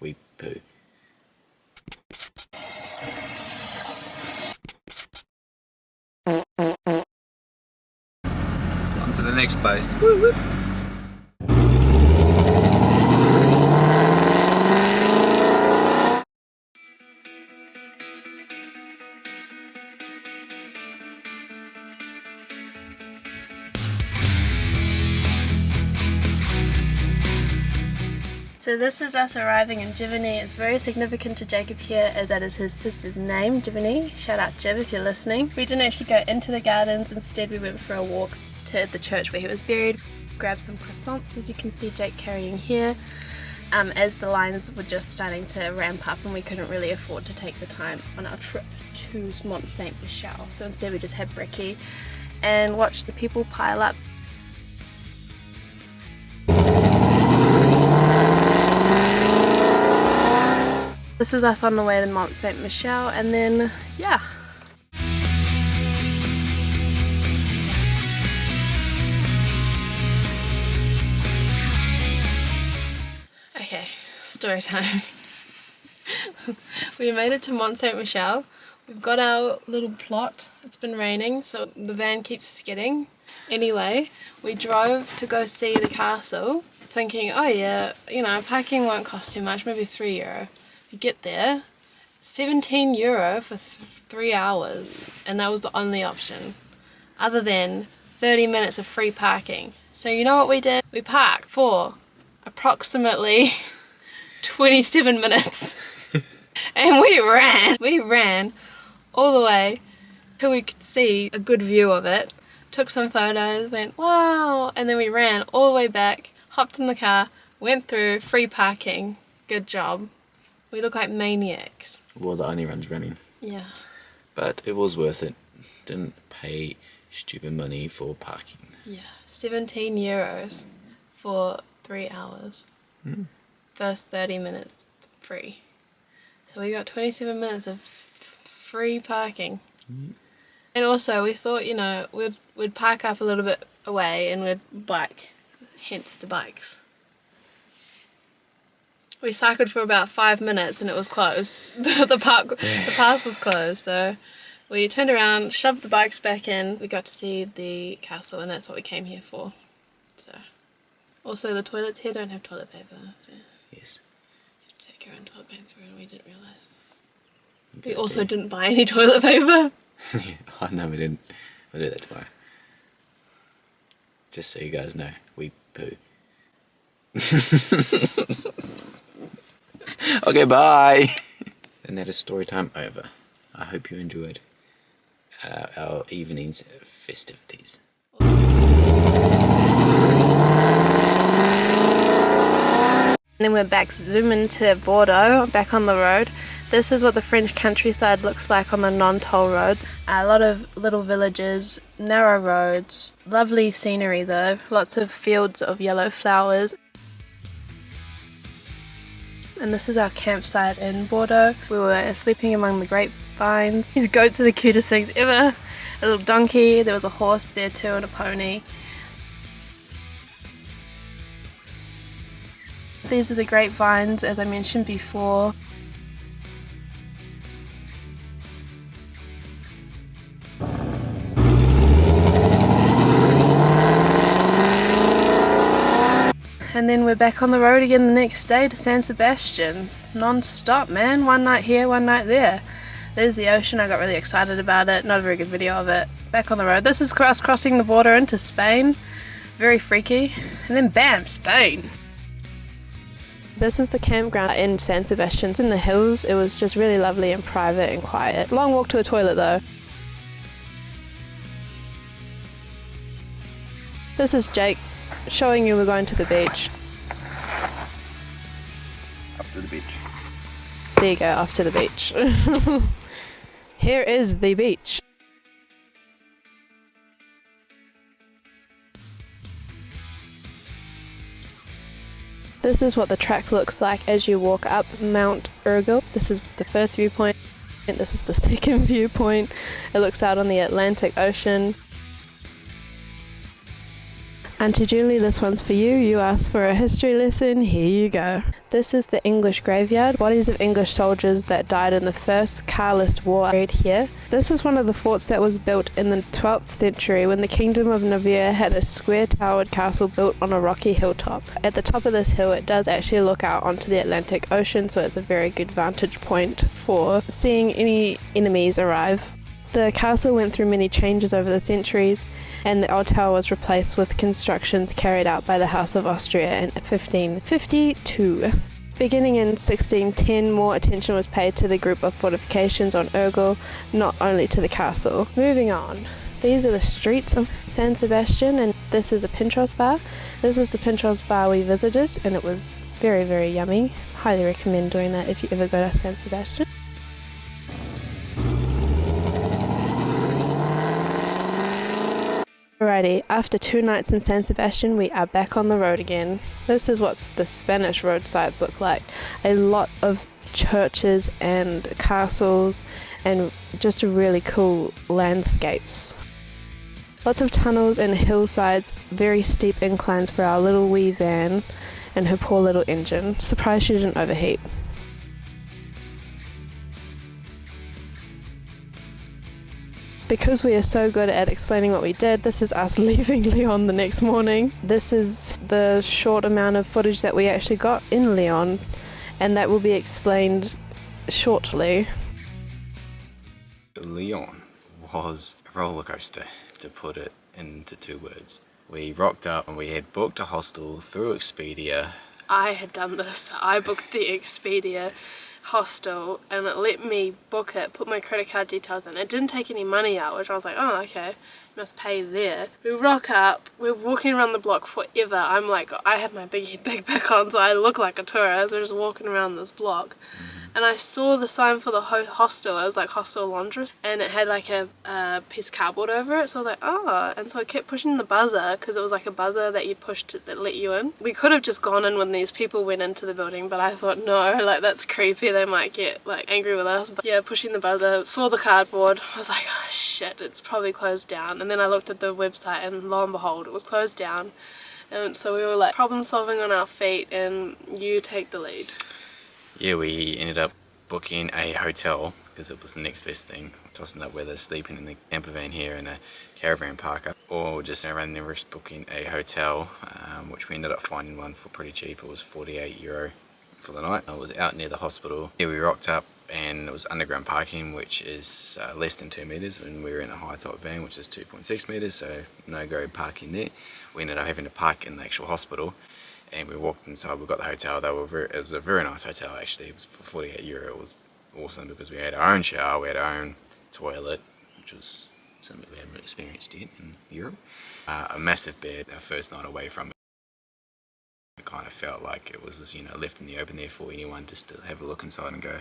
we poo. On to the next place. Woo woo. So this is us arriving in Giverny. It's very significant to Jacob here as that is his sister's name, Giverny. Shout out Jib if you're listening. We didn't actually go into the gardens, instead we went for a walk to the church where he was buried. Grabbed some croissants, as you can see Jake carrying here, as the lines were just starting to ramp up and we couldn't really afford to take the time on our trip to Mont St Michel. So instead we just had brekkie and watched the people pile up. This is us on the way to Mont St Michel, and then, yeah. Okay, story time. We made it to Mont St Michel. We've got our little plot. It's been raining, so the van keeps skidding. Anyway, we drove to go see the castle, thinking, oh yeah, you know, parking won't cost too much, maybe €3. We get there, €17 for 3 hours, and that was the only option, other than 30 minutes of free parking. So you know what we did? We parked for approximately 27 minutes, and we ran all the way till we could see a good view of it, took some photos, went wow, and then we ran all the way back, hopped in the car, went through, free parking, good job. We look like maniacs. Well, the only run's running. Yeah. But it was worth it. Didn't pay stupid money for parking. Yeah. €17 for 3 hours. First 30 minutes free. So we got 27 minutes of free parking. And also we thought, you know, we'd park up a little bit away and we'd bike. Hence the bikes. We cycled for about 5 minutes and it was closed. The path was closed, so we turned around, shoved the bikes back in. We got to see the castle, and that's what we came here for. So, also the toilets here don't have toilet paper. So yes. You have to take your own toilet paper, and we didn't realise. We also didn't buy any toilet paper. Oh no, we didn't. We'll do that tomorrow. Just so you guys know, we poo. Okay, bye. And that is story time over. I hope you enjoyed our evening's festivities. And then we're back zooming to Bordeaux, back on the road. This is what the French countryside looks like on the non-toll road. A lot of little villages, narrow roads, lovely scenery though, lots of fields of yellow flowers. And this is our campsite in Bordeaux. We were sleeping among the grapevines. These goats are the cutest things ever. A little donkey, there was a horse there too, and a pony. These are the grapevines, as I mentioned before. And then we're back on the road again the next day to San Sebastian. Non-stop, man. One night here, one night there. There's the ocean. I got really excited about it. Not a very good video of it. Back on the road. This is us crossing the border into Spain. Very freaky. And then bam, Spain. This is the campground in San Sebastian. It's in the hills. It was just really lovely and private and quiet. Long walk to the toilet though. This is Jake showing you we're going to the beach. Up to the beach. There you go, off to the beach. Here is the beach. This is what the track looks like as you walk up Mount Urgel. This is the first viewpoint, and this is the second viewpoint. It looks out on the Atlantic Ocean. Auntie Julie, this one's for you. You asked for a history lesson. Here you go. This is the English graveyard. Bodies of English soldiers that died in the First Carlist War are buried here. This is one of the forts that was built in the 12th century when the Kingdom of Navarre had a square-towered castle built on a rocky hilltop. At the top of this hill, it does actually look out onto the Atlantic Ocean, so it's a very good vantage point for seeing any enemies arrive. The castle went through many changes over the centuries, and the old tower was replaced with constructions carried out by the House of Austria in 1552. Beginning in 1610, more attention was paid to the group of fortifications on Urgell, not only to the castle. Moving on. These are the streets of San Sebastian, and this is a Pinxos bar. This is the Pinxos bar we visited, and it was very, very yummy. Highly recommend doing that if you ever go to San Sebastian. Alrighty, after 2 nights in San Sebastian, we are back on the road again. This is what the Spanish roadsides look like. A lot of churches and castles and just really cool landscapes. Lots of tunnels and hillsides, very steep inclines for our little wee van and her poor little engine. Surprised she didn't overheat. Because we are so good at explaining what we did, this is us leaving Lyon the next morning. This is the short amount of footage that we actually got in Lyon, and that will be explained shortly. Lyon was a roller coaster, to put it into 2 words. We rocked up and we had booked a hostel through Expedia. I had done this. I booked the Expedia hostel and it let me book it, put my credit card details in. It didn't take any money out, which I was like, oh, okay, must pay there. We rock up, we're walking around the block forever. I'm like, I have my big backpack on, so I look like a tourist. We're just walking around this block. And I saw the sign for the hostel. It was like Hostel Londres, and it had like a piece of cardboard over it. So I was like, oh, and so I kept pushing the buzzer because it was like a buzzer that you pushed that let you in. We could have just gone in when these people went into the building, but I thought, no, like that's creepy. They might get like angry with us. But yeah, pushing the buzzer, saw the cardboard. I was like, oh shit, it's probably closed down. And then I looked at the website, and lo and behold, it was closed down. And so we were like problem solving on our feet, and you take the lead. Yeah, we ended up booking a hotel because it was the next best thing. Tossing up whether sleeping in the camper van here in a caravan park or just running the risk booking a hotel, which we ended up finding one for pretty cheap. It was €48 for the night. It was out near the hospital. Yeah, we rocked up and it was underground parking, which is less than 2 meters when we were in a high top van, which is 2.6 meters, so no go parking there. We ended up having to park in the actual hospital. And we walked inside, we got the hotel. It was a very nice hotel actually. It was for €48. It was awesome because we had our own shower, we had our own toilet, which was something we haven't experienced yet in Europe. A massive bed, our first night away from it. It kind of felt like it was just, left in the open there for anyone just to have a look inside and go,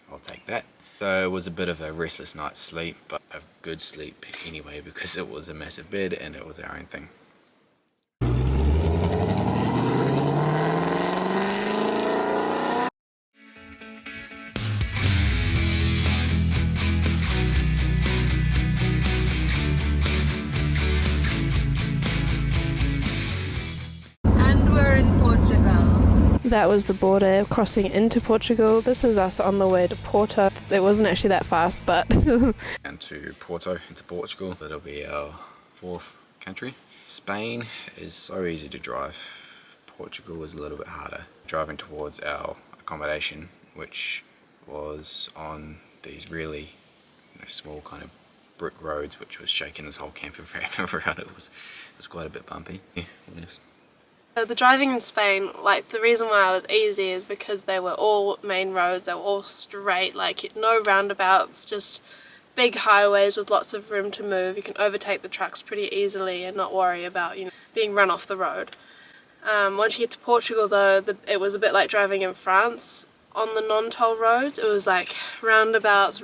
I'll take that. So it was a bit of a restless night's sleep, but a good sleep anyway because it was a massive bed and it was our own thing. That was the border crossing into Portugal. This is us on the way to Porto. It wasn't actually that fast, but... And to Porto, into Portugal. That'll be our 4th country. Spain is so easy to drive. Portugal is a little bit harder. Driving towards our accommodation, which was on these really small kind of brick roads, which was shaking this whole camper van around. It was quite a bit bumpy. Yeah, yes. The driving in Spain, like the reason why it was easy is because they were all main roads, they were all straight, like no roundabouts, just big highways with lots of room to move. You can overtake the trucks pretty easily and not worry about being run off the road. Once you get to Portugal though, it was a bit like driving in France. On the non-toll roads, it was like roundabouts.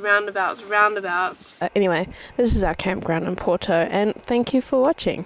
Anyway, this is our campground in Porto, and thank you for watching.